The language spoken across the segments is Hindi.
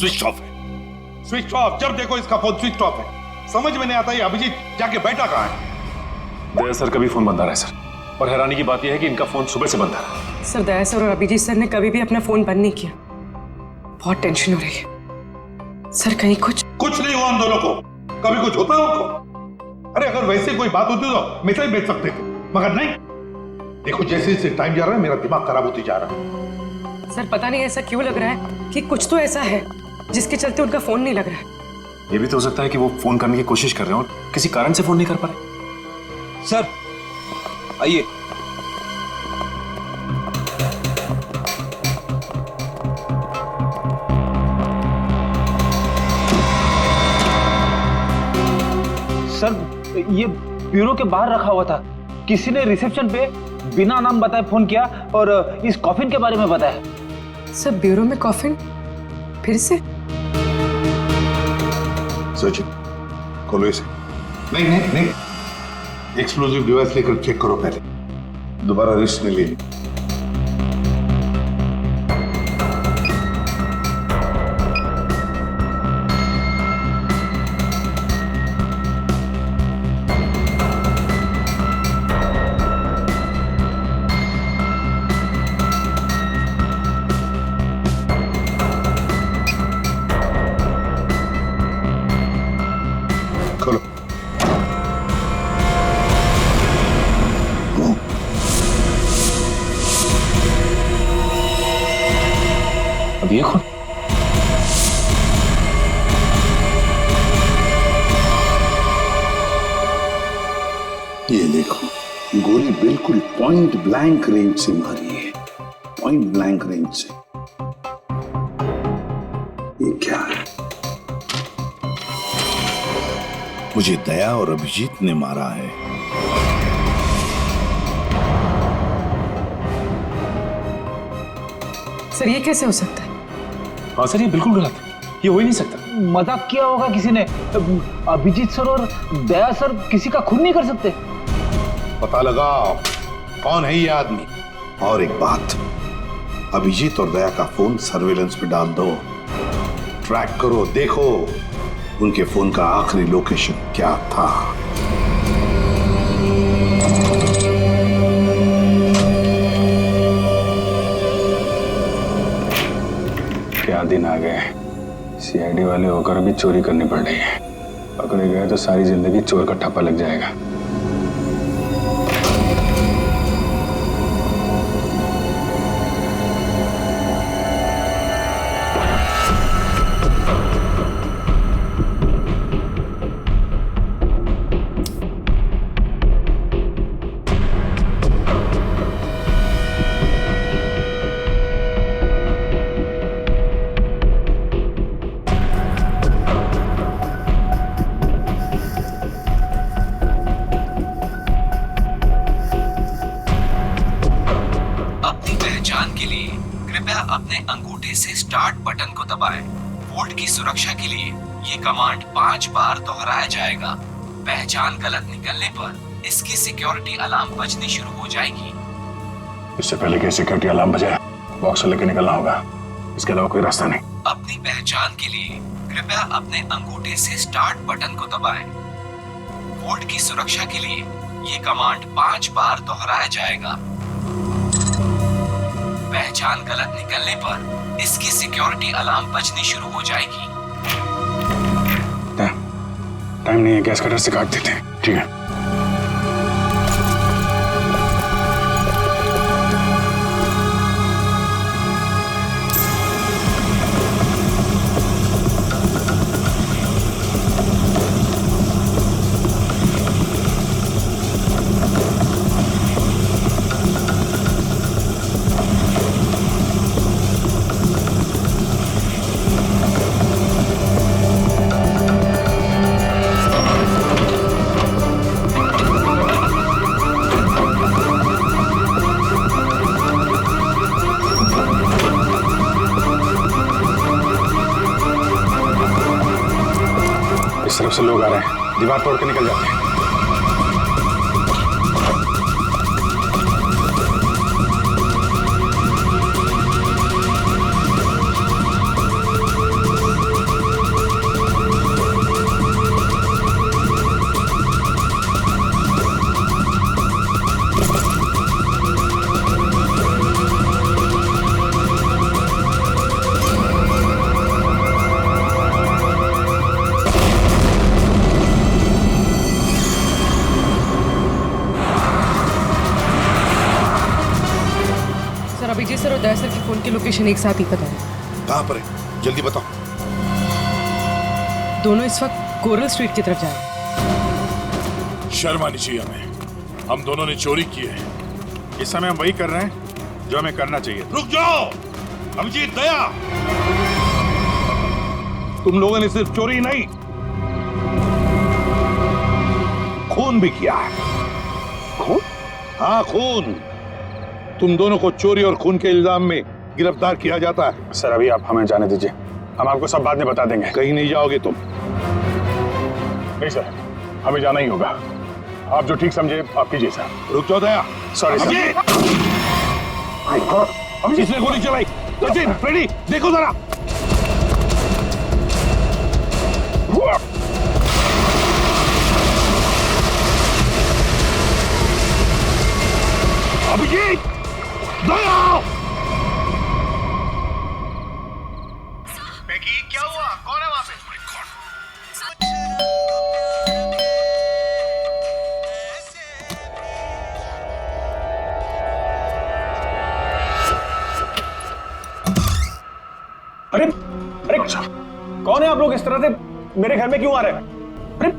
स्विच ऑफ है। Switch off? जब देखो इसका फोन स्विच ऑफ है। समझ में नहीं आता ये अभिजीत जाके बैठा कहाँ है? दया सर का भी फोन बंद आ रहा है सर, और हैरानी की बात यह है कि इनका फोन सुबह से बंद आ रहा है। सर दया सर और अभिजीत सर ने कभी भी अपना फोन बंद नहीं किया। बहुत टेंशन हो रही है सर, कहीं कुछ नहीं हुआ उन दोनों को। कभी कुछ होता है उनको? अरे अगर वैसे कोई बात होती तो मैसेज भेज सकते थे, मगर नहीं। देखो जैसे जैसे टाइम जा रहा है मेरा दिमाग खराब होती जा रहा है। सर पता नहीं ऐसा क्यों लग रहा है कि कुछ तो ऐसा है जिसके चलते उनका फोन नहीं लग रहा है। ये भी तो हो सकता है कि वो फोन करने की कोशिश कर रहे हैं और किसी कारण से फोन नहीं कर पा रहे। सर आइए। सर ये ब्यूरो के बाहर रखा हुआ था, किसी ने रिसेप्शन पे बिना नाम बताए फोन किया और इस कॉफिन के बारे में बताया। सर ब्यूरो में कॉफिन फिर से? सचिन खोलो इसे। नहीं, एक्सप्लोजिव डिवाइस लेकर चेक करो पहले, दोबारा रिस्क नहीं लेनी। खोलो। अब ये कौन? ये देखो, गोली बिल्कुल पॉइंट ब्लैंक रेंज से मारी है, पॉइंट ब्लैंक रेंज से। ये क्या है? मुझे दया और अभिजीत ने मारा है। सर ये कैसे हो सकता है? हाँ सर, ये बिल्कुल गलत है, ये हो ही नहीं सकता। मजाक किया होगा किसी ने। अभिजीत सर और दया सर किसी का खून नहीं कर सकते। पता लगाओ कौन है ये आदमी। और एक बात, अभिजीत और दया का फोन सर्वेलेंस पे डाल दो, ट्रैक करो, देखो उनके फोन का आखिरी लोकेशन क्या था। क्या दिन आ गए, सीआईडी वाले होकर भी चोरी करनी पड़ रही है। पकड़े गए तो सारी जिंदगी चोर का ठप्पा लग जाएगा। अपने अंगूठे से स्टार्ट बटन को दबाएं। वोल्ट की सुरक्षा के लिए ये कमांड 5 बार दोहराया जाएगा। पहचान गलत निकलने पर इसकी सिक्योरिटी अलार्म बजनी शुरू हो जाएगी। इससे पहले कि सिक्योरिटी अलार्म बजे बॉक्स लेके निकलना होगा, इसके अलावा कोई रास्ता नहीं। अपनी पहचान के लिए कृपया अपने अंगूठे से स्टार्ट बटन को दबाएं। वोल्ट की सुरक्षा के लिए ये कमांड 5 बार दोहराया जाएगा। पहचान गलत निकलने पर इसकी सिक्योरिटी अलार्म बजनी शुरू हो जाएगी। टाइम नहीं है, गैस कटर से काट देते हैं। ठीक है। इस तरफ से लोग आ रहे हैं, दीवार तोड़ के निकल जाते हैं। अभिजीत सर और दया सर की फोन की लोकेशन एक साथ ही पता है। कहाँ पर है, जल्दी बताओ। दोनों इस वक्त कोरल स्ट्रीट की तरफ जा रहे हैं। शर्म आनी चाहिए हमें, हम दोनों ने चोरी की है। इस समय हम वही कर रहे हैं जो हमें करना चाहिए। रुक जाओ अभिजीत, दया, तुम लोगों ने सिर्फ चोरी नहीं, खून भी किया है। खून? हाँ खून। तुम दोनों को चोरी और खून के इल्जाम में गिरफ्तार किया जाता है। सर अभी आप हमें जाने दीजिए, हम आपको सब बाद में बता देंगे। कहीं नहीं जाओगे तुम। नहीं सर, हमें जाना ही होगा। आप जो ठीक समझे आप कीजिए सर। रुक जाओ दया। Sorry sir. किसने गोली चलाई? सचिन, फ्रेडी, देखो जरा। अभिजीत, दया। क्या हुआ? कौन है वहां पे? अरे अरे कौन है आप लोग? इस तरह से मेरे घर में क्यों आ रहे हैं? अरे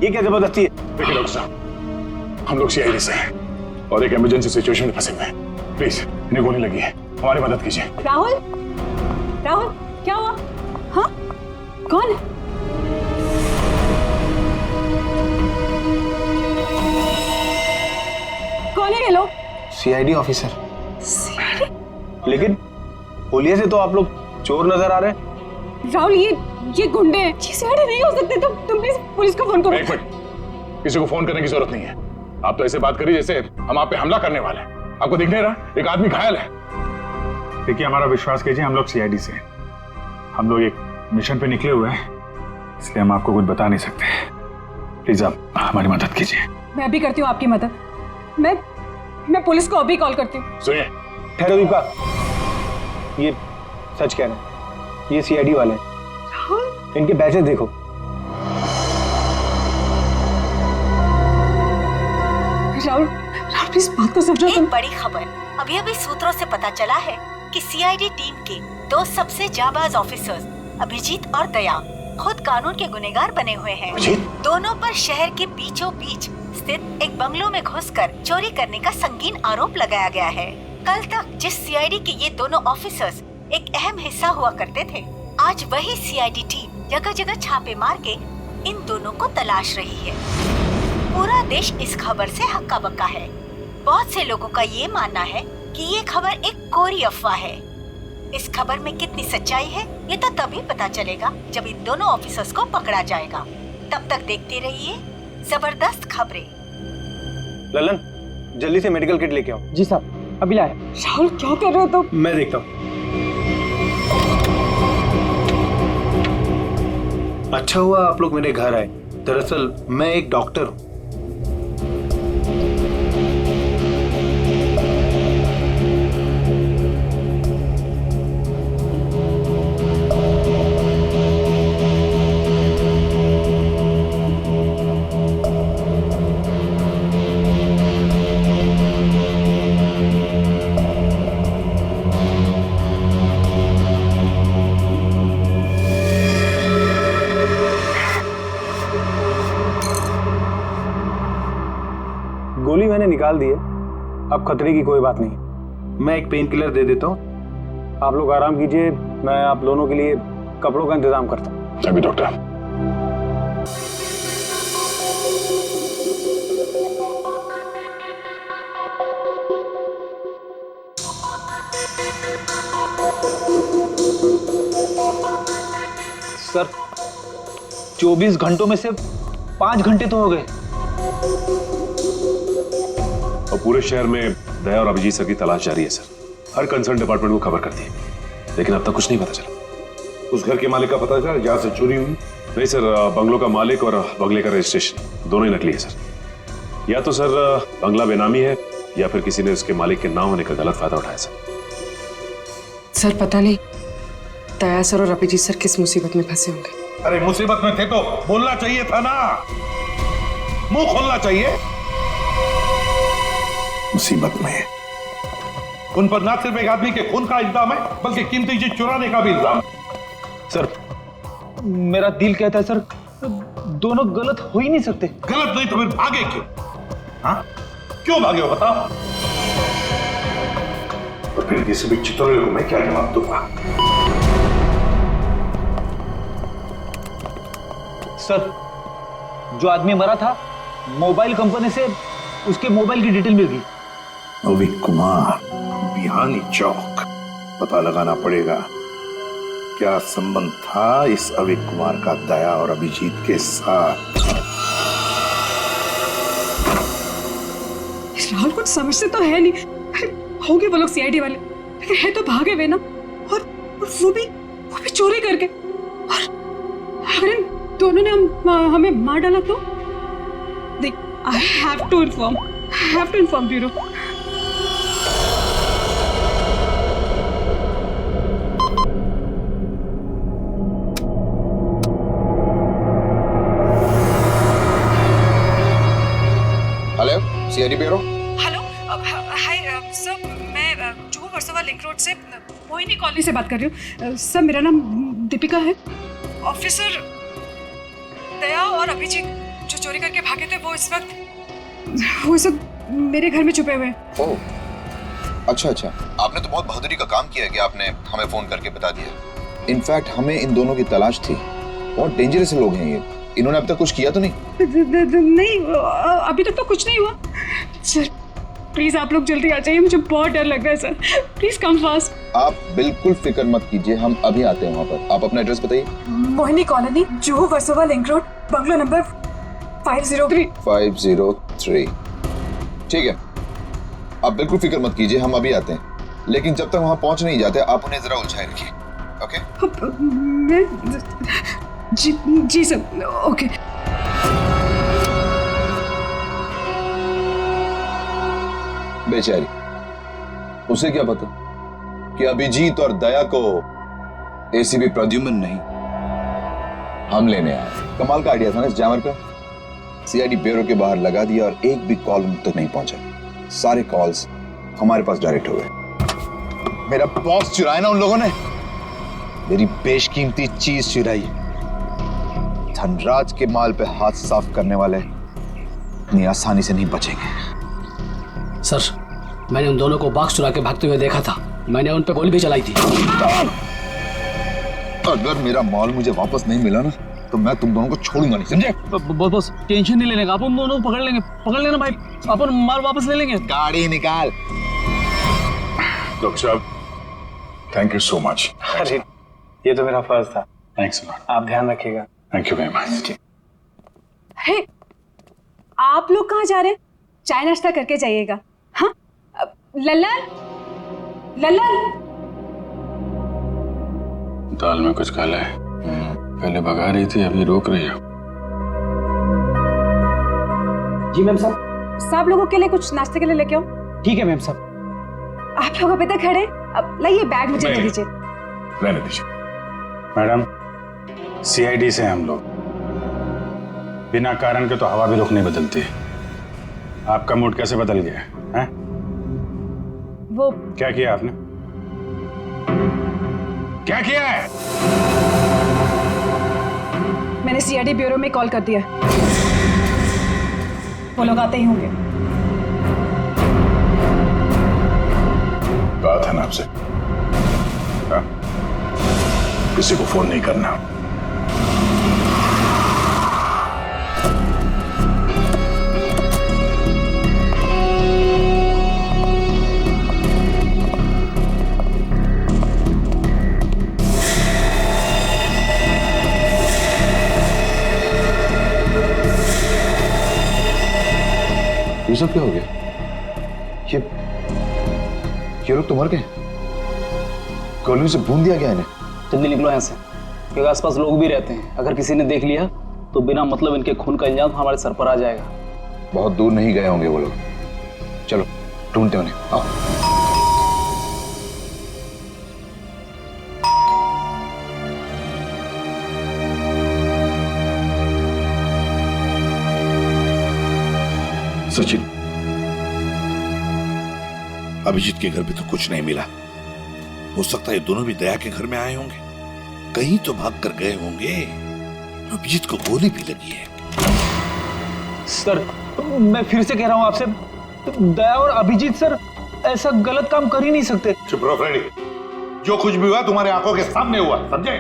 ये क्या जबरदस्ती है? देखिए डॉक्टर साहब, हम लोग सीआईडी से हैं और एक इमरजेंसी सिचुएशन में फंसे हुए हैं। प्लीज, इन्हें गोली लगी है, हमारी मदद कीजिए। राहुल, राहुल क्या हुआ? हाँ, कौन है? कौन है ये लोग? CID officer. लेकिन पुलिस से तो आप लोग चोर नजर आ रहे हैं। राहुल, ये गुंडे हैं। ये सीआईडी नहीं हो सकते। तुम प्लीज पुलिस को फोन करो। एक मिनट, किसी को फोन करने की जरूरत नहीं है। आप तो ऐसे बात करिए जैसे हम आप पे हमला करने वाले हैं। आपको दिख नहीं रहा एक आदमी घायल है? देखिए, हमारा विश्वास कीजिए, हम लोग सीआईडी से हैं। हम लोग एक मिशन पे निकले हुए हैं, इसलिए हम आपको कुछ बता नहीं सकते। प्लीज आप हमारी मदद कीजिए। मैं अभी करती हूँ आपकी मदद। मैं पुलिस को अभी कॉल करती हूँ। सुनिए, ठहरो दीपा, ये सच कह रहे हैं, ये सीआईडी वाले हैं। इनके बैचेस देखो। राहुल प्लीज बात तो समझो तुम। एक बड़ी खबर अभी अभी सूत्रों से पता चला है कि सीआईडी टीम के दो सबसे जाबाज ऑफिसर्स अभिजीत और दया खुद कानून के गुनहगार बने हुए हैं। दोनों पर शहर के बीचों बीच स्थित एक बंगलों में घुसकर चोरी करने का संगीन आरोप लगाया गया है। कल तक जिस सीआईडी के ये दोनों ऑफिसर्स एक अहम हिस्सा हुआ करते थे, आज वही सीआईडी टीम जगह जगह छापे मार के इन दोनों को तलाश रही है। पूरा देश इस खबर से हक्का बक्का है। बहुत से लोगों का ये मानना है कि ये खबर एक कोरी अफवाह है। इस खबर में कितनी सच्चाई है ये तो तभी पता चलेगा जब इन दोनों ऑफिसर्स को पकड़ा जाएगा। तब तक देखते रहिए जबरदस्त खबरें। ललन, जल्दी से मेडिकल किट लेके आओ। जी साहब, अभी लाए। राहुल क्या कर रहे हो तुम? मैं देखता हूँ। अच्छा हुआ आप लोग मेरे घर आए। दरअसल मैं एक डॉक्टर हूँ। गोली मैंने निकाल दी है, अब खतरे की कोई बात नहीं। मैं एक पेन किलर दे देता हूँ, आप लोग आराम कीजिए। मैं आप दोनों के लिए कपड़ों का इंतजाम करता हूँ। अभी डॉक्टर, सर 24 घंटों में से 5 घंटे तो हो गए। और पूरे शहर में दया और अभिजीत सर की तलाश जारी है सर। हर कंसर्न डिपार्टमेंट को खबर कर दी है, लेकिन अब तक कुछ नहीं पता चला। उस घर के मालिक का पता चला जहां से चोरी हुई? नहीं सर, बंगलों का मालिक और बंगले का रजिस्ट्रेशन दोनों ही नकली है सर। या तो सर बंगला बेनामी है या फिर किसी ने उसके मालिक के ना होने का गलत फायदा उठाया सर पता नहीं दया सर और अभिजीत सर किस मुसीबत में फंसे होंगे। अरे मुसीबत में थे तो बोलना चाहिए था ना, मुंह खोलना चाहिए। मुसीबत में उन पर ना सिर्फ एक आदमी के खून का इल्जाम है बल्कि कीमती चीज चुराने का भी इल्जाम है। सर मेरा दिल कहता है सर, दोनों गलत हो ही नहीं सकते। गलत नहीं तो फिर भागे क्यों? हाँ, क्यों भागे हो बताओ? और फिर किसी भी चितौरे को मैं क्या जवाब दूंगा? सर जो आदमी मरा था, मोबाइल कंपनी से उसके मोबाइल की डिटेल मिल गई। अविक कुमार, बिहानी चौक। पता लगाना पड़ेगा क्या संबंध था इस अविक कुमार का दया और अभिजीत के साथ। राहुल कुछ समझते तो है नहीं। होंगे वो लोग सीआईडी वाले, लेकिन है तो भागे हुए ना, और वो भी चोरी करके। और अगर इन दोनों ने हमें मार डाला तो देख, I have to inform bureau. Hello, CID bureau. Hello, hi sir, मैं जुहू वर्सोवा लिंक रोड से मोहिनी कॉलोनी से बात कर रही हूँ। सर मेरा नाम दीपिका है। ऑफिसर दया और अभिजीत जो चोरी करके भागे थे वो इस वक्त मेरे घर में छुपे हुए हैं। ओह, अच्छा, आपने तो बहुत बहादुरी का काम किया कि आपने हमें फोन करके बता दिया। इनफैक्ट हमें इन दोनों की तलाश थी। बहुत डेंजरस लोग हैं ये। इन्होंने अब तक कुछ किया तो नहीं? नहीं, अभी तक तो कुछ नहीं हुआ। सर प्लीज आप लोग जल्दी आ जाइए, मुझे बहुत डर लग रहा है सर। Please come fast. आप बिल्कुल फिक्र मत कीजिए, हम अभी आते हैं वहाँ पर। आप अपना एड्रेस बताइए। Mohini colony, Juhu Versova link road, bungalow number 503। 503। ठीक है, आप बिल्कुल फिक्र मत कीजिए, हम अभी आते हैं। लेकिन जब तक वहाँ पहुँच नहीं जाते आप उन्हें जरा उलझाए रखिए। ओके? जी सर, ओके। बेचारी, उसे क्या पता कि अभिजीत और दया को एसीपी प्रद्युम्न नहीं, हम लेने आए। कमाल का आइडिया था ना इस जैमर का। सीआईडी ब्यूरो के बाहर लगा दिया और एक भी कॉल उन तक नहीं पहुंचा। सारे कॉल्स हमारे पास डायरेक्ट हो गए। मेरा बॉस चुराया ना उन लोगों ने, मेरी बेशकीमती चीज चुराई। धनराज के माल पे हाथ साफ करने वाले इतनी आसानी से नहीं बचेंगे। सर, मैंने उन दोनों को बॉक्स चुरा के भागते हुए देखा था। मैंने उन पे गोली भी चलाई थी। अगर मेरा माल मुझे वापस नहीं मिला ना तो मैं तुम दोनों को छोड़ूंगा नहीं, समझे? बस टेंशन नहीं लेने का, अपन दोनों पकड़ लेना भाई। अपन माल वापस ले लेंगे। गाड़ी निकाल। डॉक्टर साहब, थैंक यू सो मच। अरे ये तो मेरा फर्ज था। Thanks lot. आप ध्यान रखिएगा। Thank you very much. Hey, आप लोग कहाँ जा रहे हैं? चाय नाश्ता करके जाइएगा। हाँ, लल्लन, दाल में कुछ काला है। पहले भगा रही थी, अभी रोक रही है। जी मैम साहब। सब लोगों के लिए कुछ नाश्ते के लिए लेके आओ। ठीक है मैम साहब। आप लोग अभी तक खड़े, अब लाइए बैग मुझे दे दीजिए। रहने दीजिए। मैडम, सीआईडी से हम लोग बिना कारण के तो हवा भी रुख नहीं बदलती। आपका मूड कैसे बदल गया है? वो क्या किया आपने? क्या किया है? मैंने सीआईडी ब्यूरो में कॉल कर दिया। वो लोग आते ही होंगे। बात है ना आपसे, हाँ? किसी को फोन नहीं करना। ये सब क्या हो गया? ये लोग तो मर गए। कॉलोनी से भून दिया गया इन्हें। जल्दी निकलो यहाँ से, क्योंकि आसपास लोग भी रहते हैं। अगर किसी ने देख लिया तो बिना मतलब इनके खून का इल्जाम हमारे सर पर आ जाएगा। बहुत दूर नहीं गए होंगे वो लोग। चलो ढूंढते उन्हें, आओ। सचिन, अभिजीत के घर पे तो कुछ नहीं मिला। हो सकता है दोनों भी दया के घर में आए होंगे, कहीं तो भाग कर गए होंगे। अभिजीत को गोली भी लगी है। सर मैं फिर से कह रहा हूं आपसे, दया और अभिजीत सर ऐसा गलत काम कर ही नहीं सकते। चुप रहो फ्रेडी, जो कुछ भी हुआ तुम्हारे आंखों के सामने हुआ, समझे?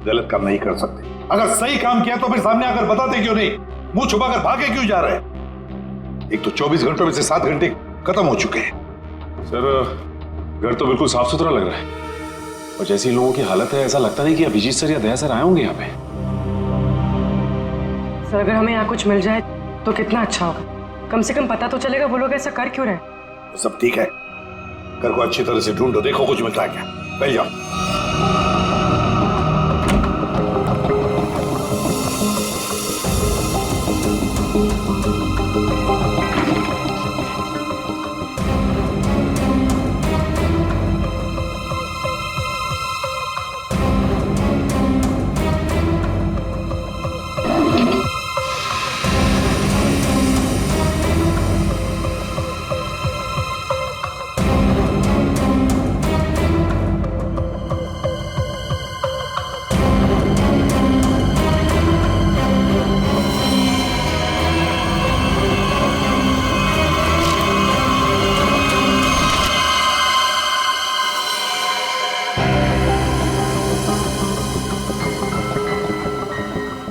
गलत काम नहीं कर सकते। अगर सही काम किया तो फिर सामने आकर बताते क्यों नहीं? मुंह छुपाकर भागे क्यों जा रहे हैं? एक तो 24 घंटों में से 7 घंटे खत्म हो चुके हैं। सर घर तो बिल्कुल साफ सुथरा लग रहा है, और जैसी लोगों की हालत है ऐसा लगता नहीं कि अभिजीत सर या दया सर आए होंगे यहाँ पे। सर अगर हमें यहाँ कुछ मिल जाए तो कितना अच्छा होगा। कम से कम पता तो चलेगा वो लोग ऐसा कर क्यों रहे। सब ठीक है, घर को अच्छी तरह से ढूंढो, देखो कुछ मिलता है क्या। पहले जाओ।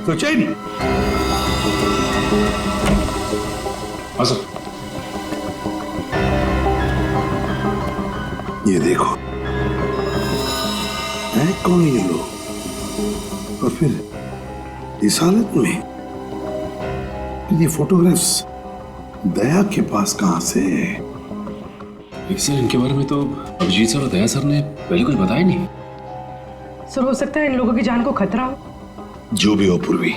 सोचा ही नहीं। हाँ सर। ये देखो, है कौन ये लोग, और फिर इस हालत में ये फोटोग्राफ्स दया के पास कहां से? सर इनके बारे में तो अभिजीत सर और दया सर ने पहले कुछ बताया नहीं। सर हो सकता है इन लोगों की जान को खतरा हो। जो भी हो पूर्वी,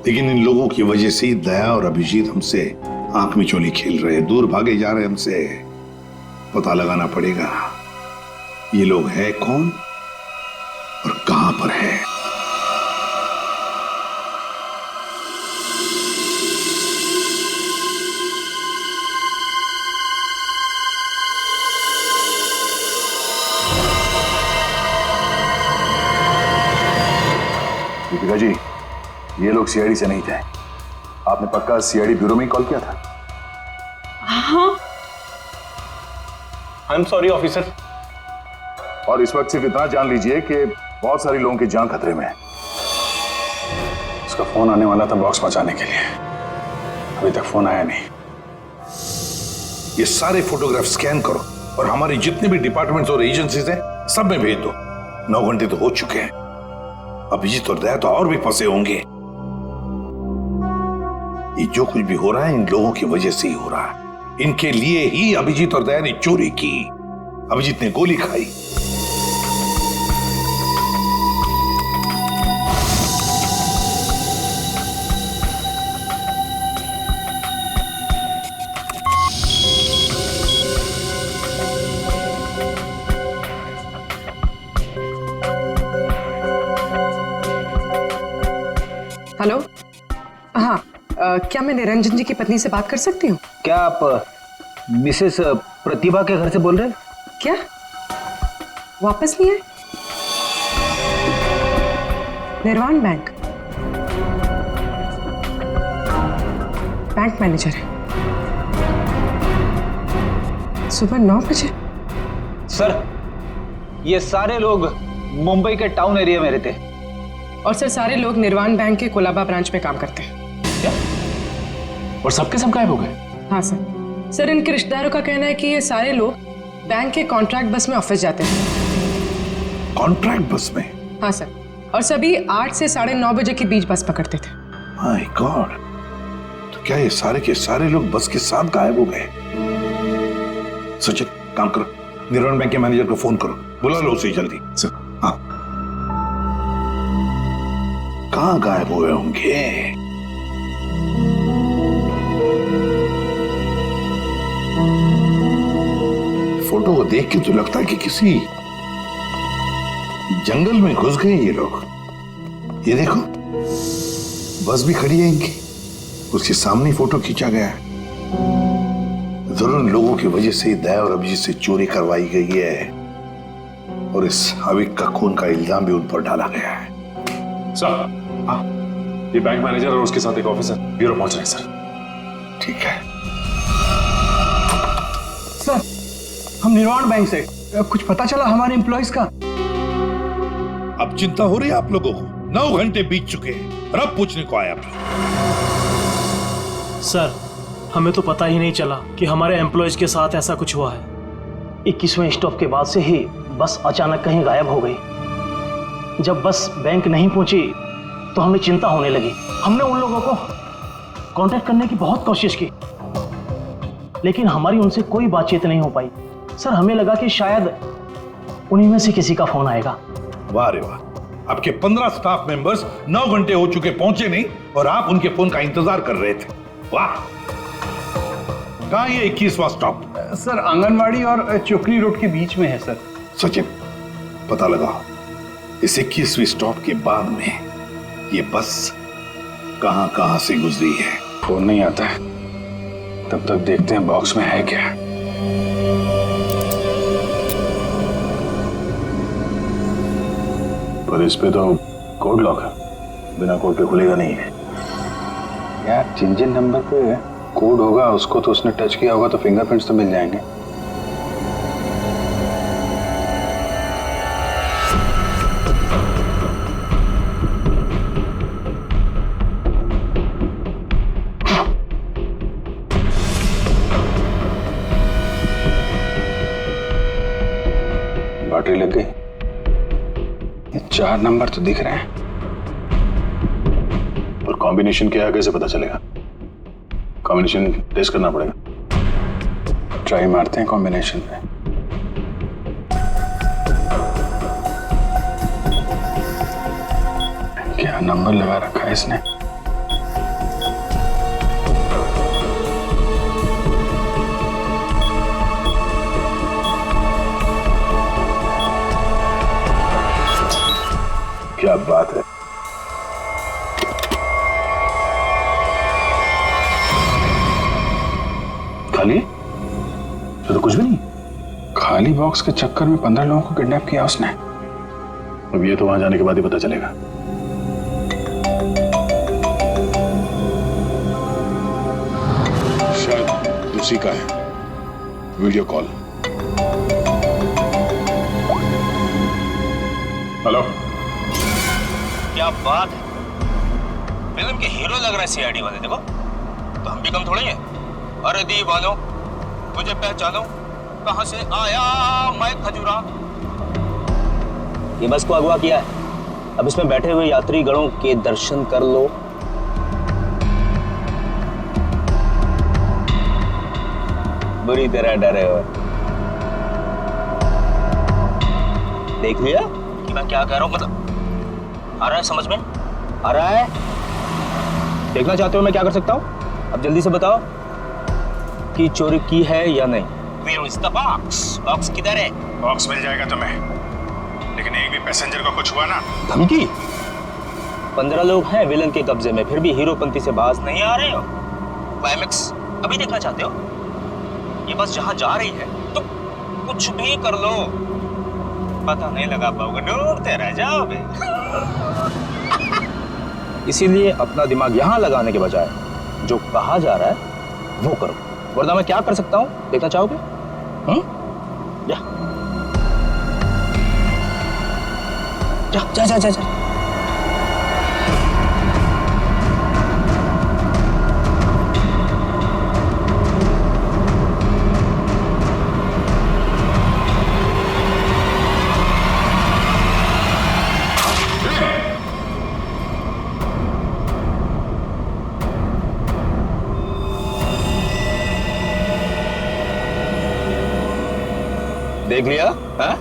लेकिन इन लोगों की वजह से ही दया और अभिजीत हमसे आंख में चोली खेल रहे, दूर भागे जा रहे हमसे। पता लगाना पड़ेगा ये लोग है कौन और कहां पर है। दीपिका जी, ये लोग सीआईडी से नहीं थे। आपने पक्का सीआईडी ब्यूरो में ही कॉल किया था? हाँ। I am sorry officer. और इस वक्त सिर्फ इतना जान लीजिए कि बहुत सारी लोगों की जान खतरे में है। उसका फोन आने वाला था बॉक्स पहुंचाने के लिए, अभी तक फोन आया नहीं। ये सारे फोटोग्राफ स्कैन करो और हमारे जितने भी डिपार्टमेंट्स और एजेंसीज हैं सब में भेज दो। 9 घंटे तो हो चुके हैं, अभिजीत और दया तो और भी फंसे होंगे। ये जो कुछ भी हो रहा है इन लोगों की वजह से ही हो रहा है। इनके लिए ही अभिजीत और दया ने चोरी की, अभिजीत ने गोली खाई। हेलो, हाँ, क्या मैं निरंजन जी की पत्नी से बात कर सकती हूँ? क्या आप मिसेस प्रतिभा के घर से बोल रहे हैं? क्या वापस नहीं आए? निर्वाण बैंक मैनेजर है, सुबह 9 बजे। सर ये सारे लोग मुंबई के टाउन एरिया में रहते हैं। और सर सारे लोग निर्वाण बैंक के कोलाबा ब्रांच में काम करते हैं। क्या? और सबके सब गायब हो गए? हाँ सर। सर इनके रिश्तेदारों का कहना है कि ये सारे लोग बैंक के कॉन्ट्रैक्ट बस में ऑफिस जाते हैं। कॉन्ट्रैक्ट बस में? हाँ सर, और सभी 8 से 9:30 बजे के बीच बस पकड़ते थे। माय गॉड, तो क्या ये सारे के सारे लोग बस के साथ गायब हो गए? सचिन काम करो, निर्वाण बैंक के मैनेजर को फोन करो, बुला लो उसे जल्दी। सर हाँ, कहां गायब हुए होंगे? फोटो को देख के तो लगता है कि किसी जंगल में घुस गए ये लोग। ये देखो बस भी खड़ी है इनकी, उसके सामने फोटो खींचा गया है। जरूर इन लोगों की वजह से ही दया और अभिजीत से चोरी करवाई गई है और इस अविक का खून का इल्जाम भी उन पर डाला गया है। सर, ये बैंक मैनेजर और उसके साथ एक ऑफिसर ब्यूरो पहुंच रहे हैं सर। ठीक है सर, हम निर्वाण बैंक से कुछ पता चला हमारे एम्प्लॉइज का? अब चिंता हो रही है आप लोगों को? 9 घंटे बीत चुके हैं और अब पूछने को आया। सर, हमें तो पता ही नहीं चला कि हमारे एम्प्लॉयज के साथ ऐसा कुछ हुआ है। 21वें स्टॉप के बाद से ही बस अचानक कहीं गायब हो गई। जब बस बैंक नहीं पहुंची तो हमें चिंता होने लगी। हमने उन लोगों को कांटेक्ट करने की बहुत कोशिश की, लेकिन हमारी उनसे कोई बातचीत नहीं हो पाई। सर, हमें लगा कि शायद उन्हीं में से किसी का फोन आएगा। वाह रे वाह, आपके 15 स्टाफ मेंबर्स 9 घंटे हो चुके पहुंचे नहीं और आप उनके फोन का इंतजार कर रहे थे। वाह। कहां ये 21वां स्टॉप? सर, आंगनवाड़ी और चोकरी रोड के बीच में है सर। सचिन, पता लगाओ इस 21वीं स्टॉप के बाद में ये बस कहां कहां से गुजरी है। फोन नहीं आता है, तब तक देखते हैं बॉक्स में है क्या। पर इस पे तो कोड लॉक है, बिना कोड के खुलेगा नहीं है यार। जिन जिन नंबर पे कोड होगा उसको तो उसने टच किया होगा, तो फिंगरप्रिंट्स तो मिल जाएंगे। बैटरी लग गई। 4 नंबर तो दिख रहे हैं, और कॉम्बिनेशन क्या है कैसे पता चलेगा? कॉम्बिनेशन टेस्ट करना पड़ेगा। ट्राई मारते हैं कॉम्बिनेशन पे। क्या नंबर लगा रखा है इसने? क्या बात है। खाली तो कुछ भी नहीं। खाली बॉक्स के चक्कर में 15 लोगों को किडनैप किया उसने। अब ये तो वहां जाने के बाद ही पता चलेगा। शायद उसी का है वीडियो कॉल। हेलो, क्या बात है, फिल्म के हीरो लग रहा है सीआईडी वाले। देखो तो हम भी कम थोड़े हैं। अरे दीवानो, मुझे पहचानो, कहां से आया मैं खजूरा। ये बस को अगवा किया है, अब इसमें बैठे हुए यात्री गणों के दर्शन कर लो। बुरी तरह डरे हो। देख लिया कि मैं क्या कह रहा हूं? मतलब आ रहा है समझ में? आ रहा है? देखना चाहते हो मैं क्या कर सकता हूं? अब जल्दी से बताओ कि चोरी की है या नहीं। Where is the box? Box किधर है? बॉक्स मिल जाएगा तुम्हें, लेकिन एक भी पैसेंजर को कुछ हुआ ना। धमकी? 15 लोग हैं विलन के कब्जे में, फिर भी हीरोपंती से बाज नहीं आ रहे हो। क्लाइमेक्स अभी देखना चाहते हो? ये बस जहां जा रही है तो कुछ भी कर लो, पता नहीं लगा पाओगे, डूबते रह जाओगे। इसीलिए अपना दिमाग यहाँ लगाने के बजाय जो कहा जा रहा है वो करो। वरना मैं क्या कर सकता हूँ देखना चाहोगे? जा जा जा जा जा। देख लिया है?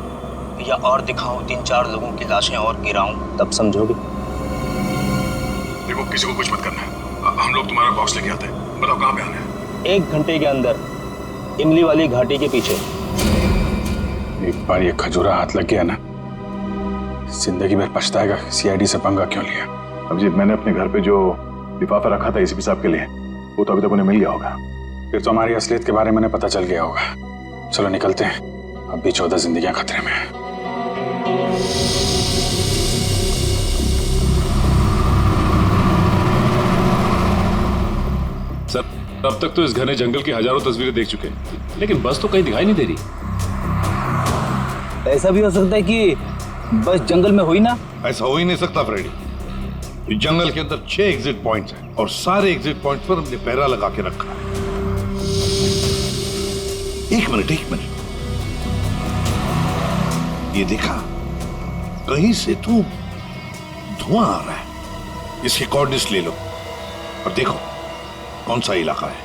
या और दिखाऊं 3-4 लोगों की लाशें और गिराऊं, तब समझोगे। देखो किसी को कुछ मत करना, हम लोग तुम्हारा बॉक्स लेके आते हैं। बताओ कहाँ पे आना है? 1 घंटे के अंदर इमली वाली घाटी के पीछे। एक बार ये खजूरा हाथ लग गया ना, जिंदगी भर पछताएगा सीआईडी से पंगा क्यों लिया। अभिजीत, मैंने अपने घर पे जो लिफाफा रखा था एसीपी साहब के लिए, वो तो अभी तक उन्हें मिल गया होगा। फिर तो हमारी असलियत के बारे में पता चल गया होगा। चलो निकलते हैं, अब भी 14 जिंदगियां खतरे में हैं। सर, अब तक तो इस घने जंगल की हजारों तस्वीरें देख चुके हैं, लेकिन बस तो कहीं दिखाई नहीं दे रही। ऐसा भी हो सकता है कि बस जंगल में हुई ना? ऐसा हो ही नहीं सकता फ्रेडी। इस जंगल के अंदर 6 एग्जिट पॉइंट्स हैं और सारे एग्जिट पॉइंट्स पर हमने पहरा लगा के रखा है। एक मिनट ये देखा, कहीं से तो धुआं आ रहा है। इसके कोऑर्डिनेट्स ले लो और देखो कौन सा इलाका है।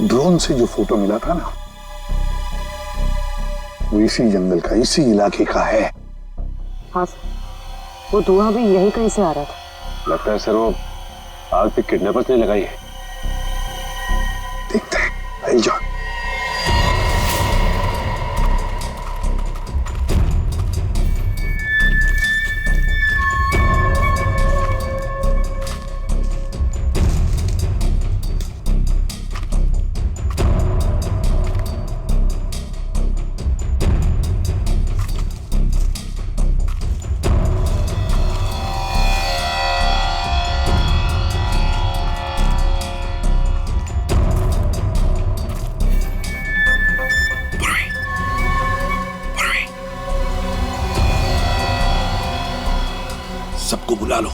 ड्रोन से जो फोटो मिला था ना, वो इसी जंगल का, इसी इलाके का है। हाँ सर, वो धुआं भी यहीं कहीं से आ रहा था। लगता है सर वो आग पे किडनैपर्स ने लगाई है। देखते हैं, आई जाओ। सबको बुला लो।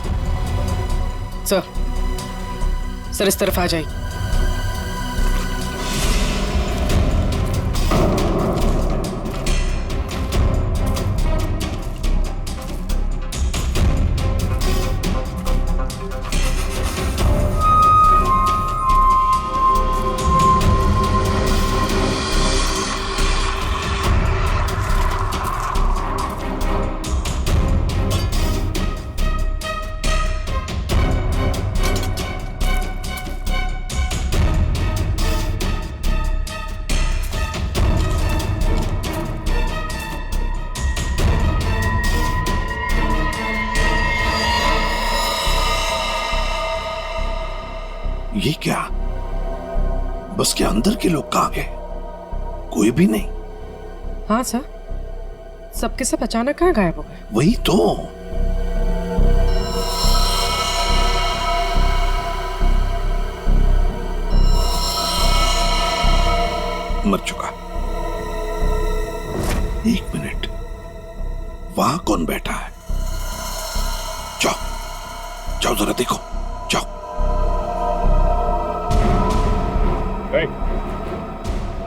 सर इस तरफ आ जाइए। ये क्या? बस के अंदर के लोग कहां गए? कोई भी नहीं। हाँ सर, सबके सब अचानक कहाँ गायब हो गए? वही तो। मर चुका। एक मिनट, वहां कौन बैठा है? जाओ जाओ जरा देखो, जाओ।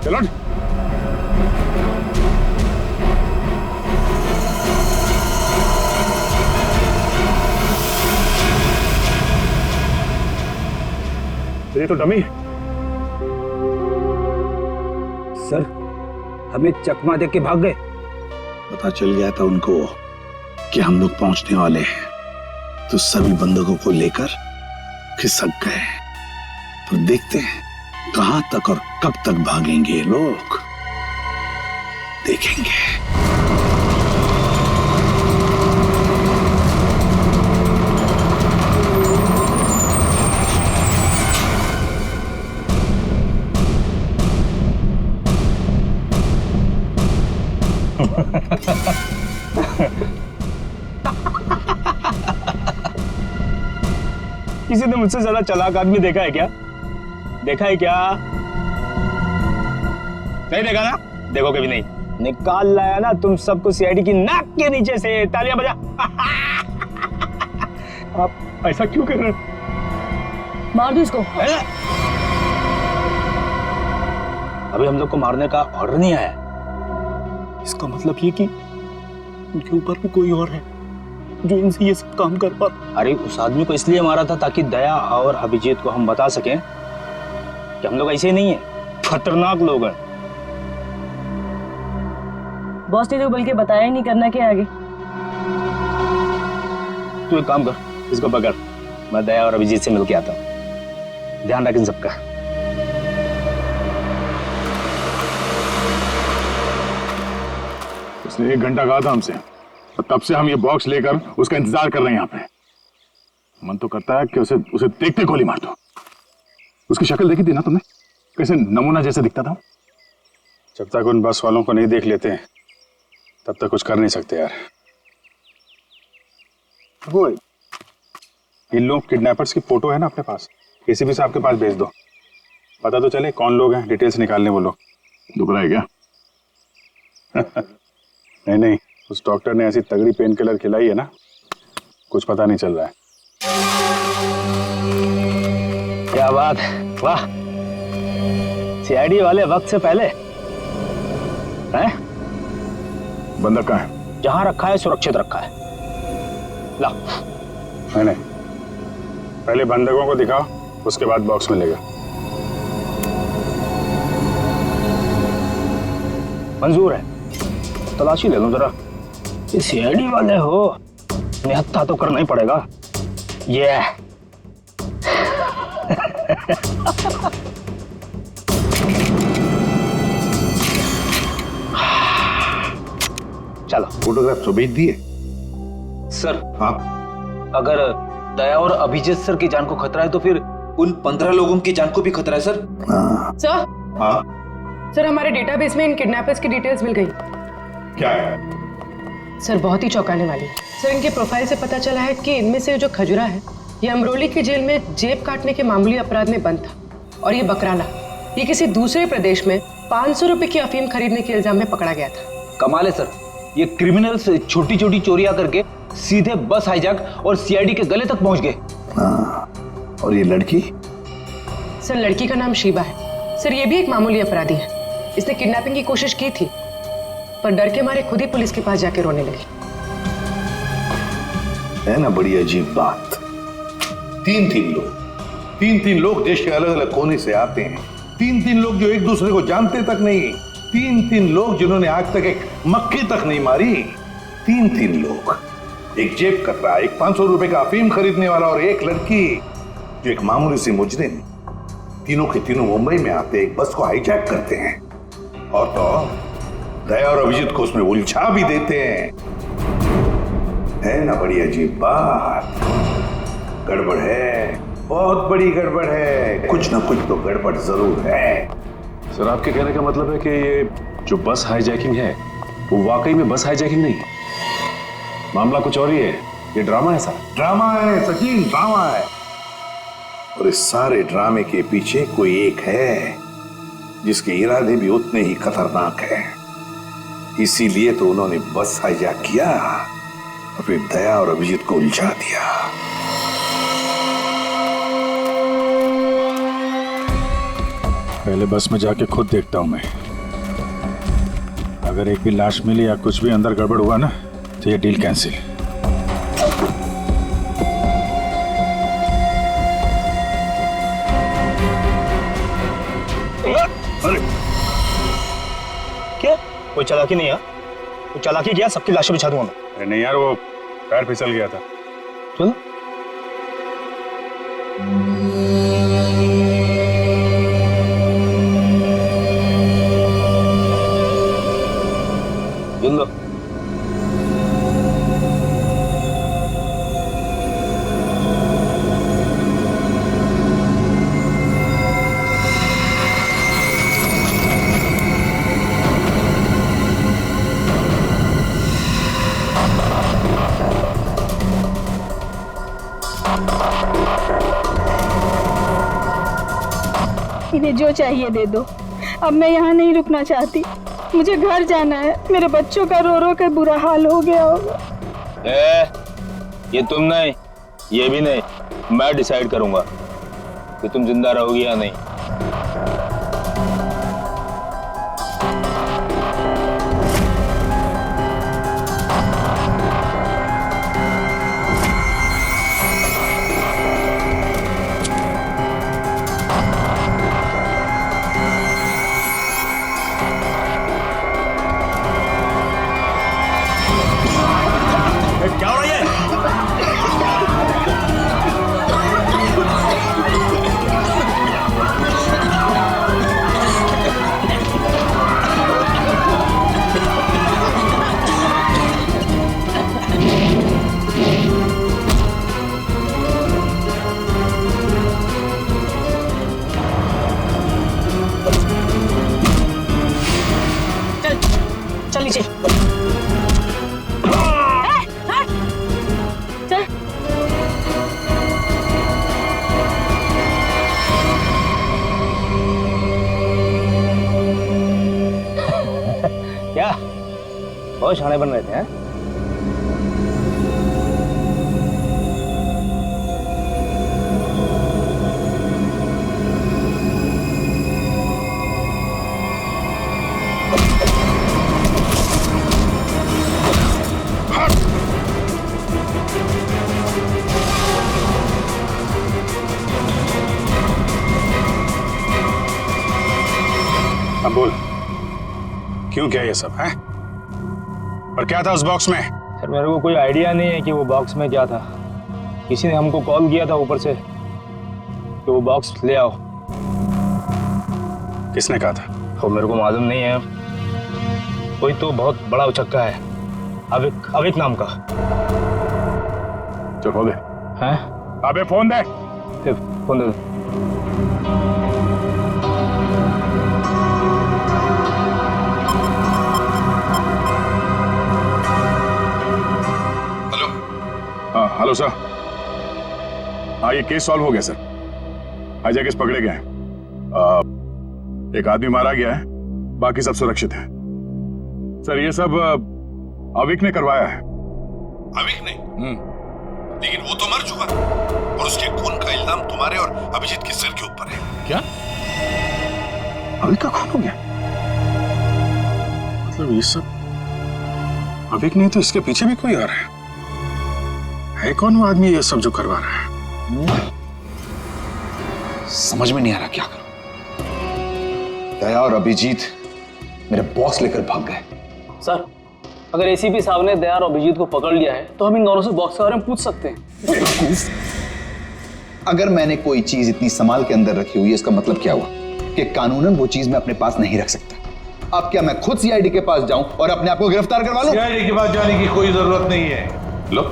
चलो ये तो डमी। सर, हमें चकमा देख के भाग गए। पता चल गया था उनको कि हम लोग पहुंचने वाले हैं, तो सभी बंदूकों को लेकर खिसक गए। तो देखते हैं कहां तक और कब तक भागेंगे ये लोग, देखेंगे। किसी ने मुझसे ज्यादा चालाक आदमी देखा है क्या? देखा है क्या? नहीं देखा ना? देखोगे भी नहीं। निकाल लाया ना तुम सबको सीआईडी की नाक के नीचे से। तालियां बजा। आप ऐसा क्यों कर रहे हो? मार दो इसको। अभी हम लोग को मारने का ऑर्डर नहीं आया। इसका मतलब ये कि उनके ऊपर भी कोई और है जो इनसे ये सब काम कर पा। अरे उस आदमी को इसलिए मारा था ताकि दया और अभिजीत को हम बता सकें कि हम लोग ऐसे नहीं है, खतरनाक लोग हैं। बॉस ने तो बल्कि बताया ही नहीं करना क्या आगे। तू एक काम कर, इसको पकड़, मैं दया और अभिजीत से मिलके आता हूँ। ध्यान रख इन सबका। उसने 1 घंटा कहा था हमसे और तब से हम ये बॉक्स लेकर उसका इंतजार कर रहे हैं यहाँ पे। मन तो करता है कि उसे देखते गोली मार दो। उसकी शक्ल देखी थी ना तुमने, कैसे नमूना जैसे दिखता था। जब तक उन बस वालों को नहीं देख लेते हैं तब तक कुछ कर नहीं सकते यार। वो इन लोग किडनैपर्स की फोटो है ना अपने पास, एसीपी साहब के पास भेज दो, पता तो चले कौन लोग हैं, डिटेल्स निकालने वो लोग। दुख रहा है क्या? नहीं नहीं, उस डॉक्टर ने ऐसी तगड़ी पेन किलर खिलाई है ना, कुछ पता नहीं चल रहा है। क्या बात, वाह, सीआईडी वाले वक्त से पहले हैं? बंदा कहाँ है? जहां रखा है सुरक्षित रखा है। ला। नहीं, पहले बंधकों को दिखाओ, उसके बाद बॉक्स मिलेगा। मंजूर है, तलाशी ले लो जरा। ये सीआईडी वाले हो, निहत्था तो करना ही पड़ेगा। ये चलो, फोटोग्राफ तो भेज दिए सर। हाँ, अगर दया और अभिजीत सर की जान को खतरा है तो फिर उन 15 लोगों की जान को भी खतरा है सर। सर, हाँ, सर हमारे डेटाबेस में इन किडनैपर्स की डिटेल्स मिल गई। क्या है? सर बहुत ही चौंकाने वाली। सर इनके प्रोफाइल से पता चला है कि इनमें से जो खजुरा है ये अमरोली की जेल में जेब काटने के मामूली अपराध में बंद था, और ये बकराला ये किसी दूसरे प्रदेश में 500 रुपए की अफीम खरीदने के इल्जाम में पकड़ा गया था। कमाल है सर, ये क्रिमिनल्स छोटी छोटी चोरियां करके सीधे बस हाईजैक और सीआईडी के गले तक पहुंच गए। और ये लड़की? सर लड़की का नाम शीबा है। सर ये भी एक मामूली अपराधी है। इसने किडनैपिंग की कोशिश की थी पर डर के मारे खुद ही पुलिस के पास जाके रोने लगी। है ना बड़ी अजीब बात। तीन लोग देश के अलग अलग कोने से आते हैं। तीन लोग जो एक दूसरे को जानते तक नहीं। तीन लोग जिन्होंने आज तक एक मक्खी तक नहीं मारी। तीन लोग, एक जेब कतरा, एक 500 रुपए का अफीम खरीदने वाला और एक लड़की जो एक मामूली सी मुजरिम। तीनों के तीनों मुंबई में आते एक बस को हाईजैक करते हैं और तो दया और अभिजीत को उसमें उलझा भी देते हैं। है ना बड़ी अजीब बात। गड़बड़ है, बहुत बड़ी गड़बड़ है। कुछ ना कुछ तो गड़बड़ जरूर है। सर आपके कहने का मतलब है कि ये जो बस हाईजैकिंग है वो वाकई में बस हाईजैकिंग नहीं, मामला कुछ और ही है, ये ड्रामा है सर। ड्रामा है सचिन, ड्रामा है। और इस सारे ड्रामे के पीछे कोई एक है जिसके इरादे भी उतने ही खतरनाक हैं। इसीलिए तो उन्होंने बस हाईजैक किया और फिर दया और अभिजीत को उलझा दिया। पहले बस में जाके खुद देखता हूं मैं। अगर एक भी लाश मिली या कुछ भी अंदर गड़बड़ हुआ ना तो ये डील कैंसिल। अरे क्या, कोई चालाकी नहीं है? कोई चालाकी किया, सबकी लाशें बिछा दूंगा मैं। अरे नहीं यार, वो पैर फिसल गया था। चलो लो। इन्हें जो चाहिए दे दो। अब मैं यहाँ नहीं रुकना चाहती, मुझे घर जाना है। मेरे बच्चों का रो रो कर बुरा हाल हो गया होगा। ये तुम नहीं, ये भी नहीं, मैं डिसाइड करूंगा कि तुम जिंदा रहोगी या नहीं। क्या हो रहा है? बहुत शाणे बन रहे थे हैं? अब बोल, क्यों क्या ये सब है? और क्या था उस बॉक्स में? सर मेरे को कोई आइडिया नहीं है कि वो बॉक्स में क्या था। किसी ने हमको कॉल किया था ऊपर से कि वो बॉक्स ले आओ। किसने कहा था? वो मेरे को मालूम नहीं है। कोई तो बहुत बड़ा उचक्का है, अविक नाम का। चल फोन दे। हैं? अबे फोन दे। फोन दे दो। Hello sir. हाँ, ये केस सॉल्व हो गया सर। हाईजैकर्स पकड़े गए हैं। एक आदमी मारा गया है, बाकी सब सुरक्षित है। सर ये सब अविक ने करवाया है। अविक ने? लेकिन वो तो मर चुका और उसके खून का इल्जाम तुम्हारे और अभिजीत के सिर के ऊपर है। क्या? अविक का खून हो गया? मतलब ये सब अविक नहीं तो इसके पीछे भी कोई और है? कौन वो आदमी ये सब जो करवा रहा है? समझ में नहीं आ रहा क्या करूं। दया और अभिजीत मेरे बॉक्स लेकर भाग गए। सर, अगर एसीपी साहब ने दया और अभिजीत को पकड़ लिया है तो हम इन दोनों से बॉक्स के बारे में पूछ सकते हैं। अगर मैंने कोई चीज इतनी संभाल के अंदर रखी हुई है, इसका मतलब क्या हुआ कि कानूनन वो चीज मैं अपने पास नहीं रख सकता। अब क्या मैं खुद सीआईडी के पास जाऊं और अपने आप को गिरफ्तार करवा लूं? सीआईडी के पास जाने की कोई जरूरत नहीं है। लो,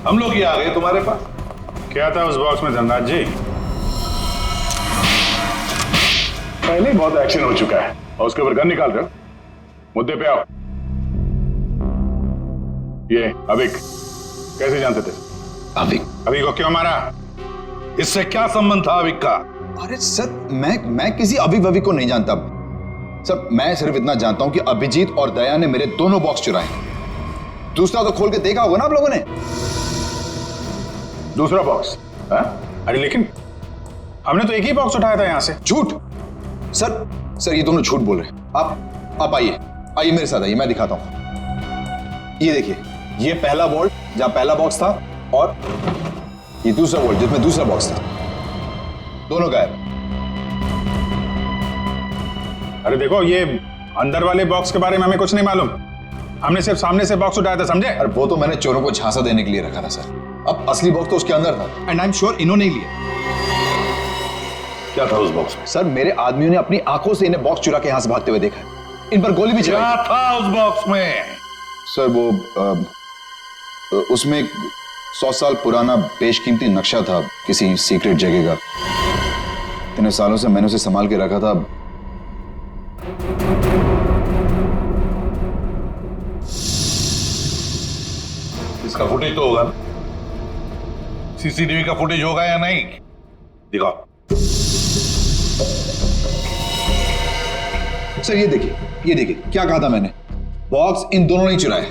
हम लोग ही आ गए तुम्हारे पास। क्या था उस बॉक्स में धनराज जी? पहले बहुत एक्शन हो चुका है और उसके ऊपर गन निकाल रहे हो। मुद्दे पे आओ। ये अविक कैसे जानते थे? अविक को क्यों मारा? इससे क्या संबंध था अविक का? अरे सर, मैं किसी अविक को नहीं जानता सर। मैं सिर्फ इतना जानता हूं कि अभिजीत और दया ने मेरे दोनों बॉक्स चुराए। दूसरा तो खोल के देखा होगा ना आप लोगों ने। दूसरा बॉक्स? अरे लेकिन हमने तो एक ही बॉक्स उठाया था यहां से। झूठ सर, ये दोनों झूठ बोल रहे हैं। आप आइए मेरे साथ आइए, मैं दिखाता हूं। ये देखिए, ये पहला वॉल्ट जहां पहला बॉक्स था और ये दूसरा वॉल्ट जिसमें दूसरा बॉक्स था। दोनों गायब। अरे देखो, ये अंदर वाले बॉक्स के बारे में हमें कुछ नहीं मालूम। हमने सिर्फ सामने से बॉक्स उठाया था, समझे? अरे वो तो मैंने चोरों को झांसा देने के लिए रखा था सर। अब असली बॉक्स तो उसके अंदर था एंड आई एम श्योर इन्होंने ही लिया। क्या था उस बॉक्स में? सर मेरे आदमियों ने अपनी आंखों से इन्हें बॉक्स चुरा के यहां से भागते हुए देखा है। इन पर गोली भी चलाई। क्या था उस बॉक्स में? सर वो उसमें 100 साल पुराना बेशकीमती नक्शा था किसी सीक्रेट जगह का। इतने सालों से मैंने उसे संभाल के रखा था। इसका फुटेज तो होगा ना? सीसीटीवी का फुटेज होगा या नहीं? दिखाओ। सर ये देखिए क्या कहा था मैंने। बॉक्स इन दोनों ने चुराए।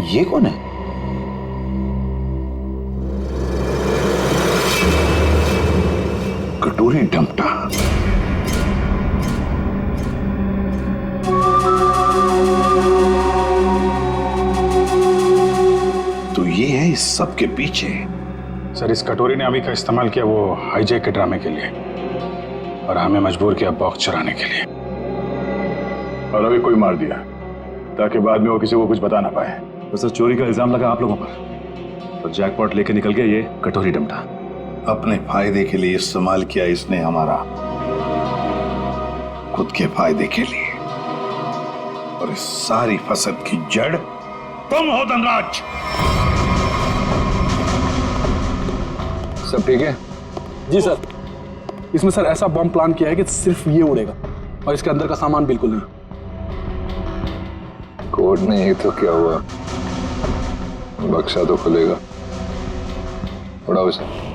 ये कौन है? कटोरी डमटा। तो ये है इस सब के पीछे। सर, इस कटोरी ने अभी का इस्तेमाल किया वो हाईजैक के ड्रामे के लिए और हमें मजबूर किया बॉक्स चुराने के लिए। और अभी कोई मार दिया ताकि बाद में वो किसी को कुछ बता ना पाए। तो सर चोरी का इल्जाम लगा आप लोगों पर और जैकपॉट लेके निकल गया ये कटोरी डमटा। अपने फायदे के लिए इस्तेमाल किया इसने हमारा, खुद के फायदे के लिए। और इस सारी फसद की जड़ तुम हो धनराज। सब ठीक है? जी सर। इसमें सर ऐसा बॉम्ब प्लान किया है कि सिर्फ ये उड़ेगा और इसके अंदर का सामान बिल्कुल नहीं। कोड नहीं तो क्या हुआ, बक्सा तो खुलेगा। उड़ाओ इसे।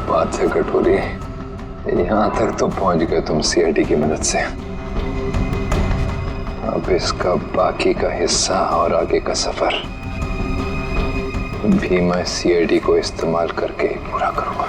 बात है कटोरी, यहां तक तो पहुंच गए तुम सीआईडी की मदद से। अब इसका बाकी का हिस्सा और आगे का सफर भी मैं सीआईडी को इस्तेमाल करके पूरा करूंगा।